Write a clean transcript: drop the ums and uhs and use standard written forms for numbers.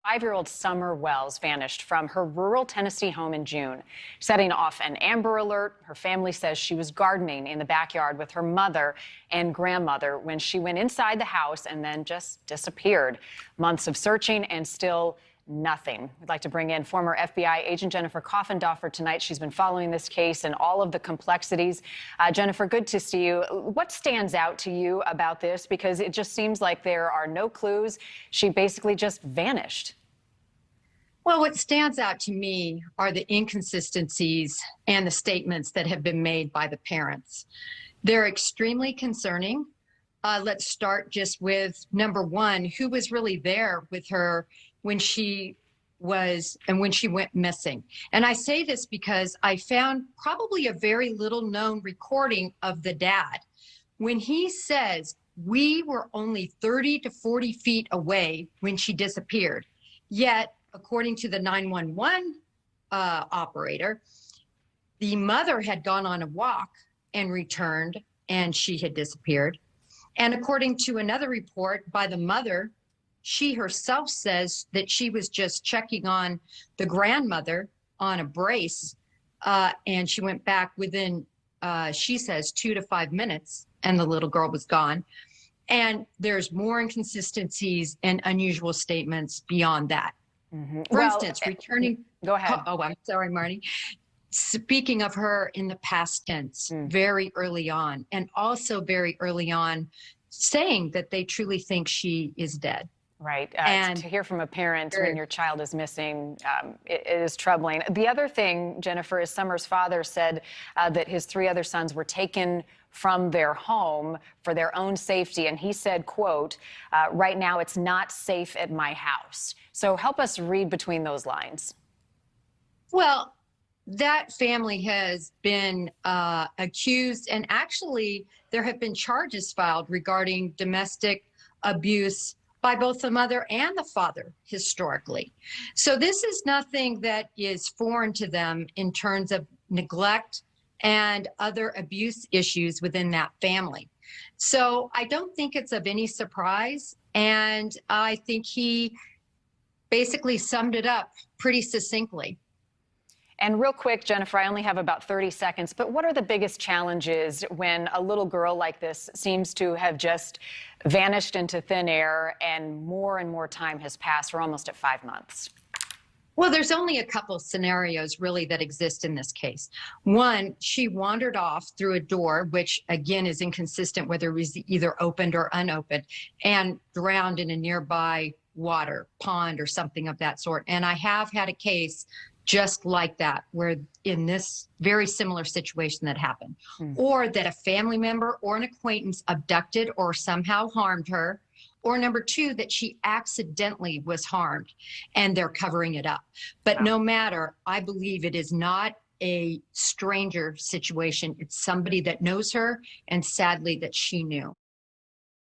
5-year-old Summer Wells vanished from her rural Tennessee home in June, setting off an Amber Alert. Her family says she was gardening in the backyard with her mother and grandmother when she went inside the house and then just disappeared. Months of searching and still nothing. We'd like to bring in former FBI agent Jennifer Coffindoffer tonight. She's been following this case and all of the complexities. Jennifer, good to see you. What stands out to you about this? Because it just seems like there are no clues. She basically just vanished. Well, what stands out to me are the inconsistencies and the statements that have been made by the parents. They're extremely concerning. Let's start just with number one, who was really there with her when she went missing. And I say this because I found probably a very little known recording of the dad. When he says, we were only 30 to 40 feet away when she disappeared. Yet, according to the 911 operator, the mother had gone on a walk and returned and she had disappeared. And according to another report by the mother, she herself says that she was just checking on the grandmother on a brace, and she went back within, she says, 2 to 5 minutes, and the little girl was gone. And there's more inconsistencies and unusual statements beyond that. For instance, returning. Go ahead. Oh, I'm sorry, Marty. Speaking of her in the past tense, very early on, and also very early on, saying that they truly think she is dead. Right. And to hear from a parent when your child is missing, it is troubling. The other thing, Jennifer, is Summer's father said that his 3 other sons were taken from their home for their own safety. And he said, quote, right now it's not safe at my house. So help us read between those lines. Well, that family has been accused, and actually there have been charges filed regarding domestic abuse by both the mother and the father historically. So this is nothing that is foreign to them in terms of neglect and other abuse issues within that family. So I don't think it's of any surprise. And I think he basically summed it up pretty succinctly. And real quick, Jennifer, I only have about 30 seconds, but what are the biggest challenges when a little girl like this seems to have just vanished into thin air and more time has passed? We're almost at 5 months. Well, there's only a couple scenarios really that exist in this case. One, she wandered off through a door, which again is inconsistent whether it was either opened or unopened, and drowned in a nearby water pond or something of that sort. And I have had a case just like that, where in this very similar situation that happened, or that a family member or an acquaintance abducted or somehow harmed her, or number two, that she accidentally was harmed and they're covering it up. But no matter, I believe it is not a stranger situation. It's somebody that knows her and sadly that she knew.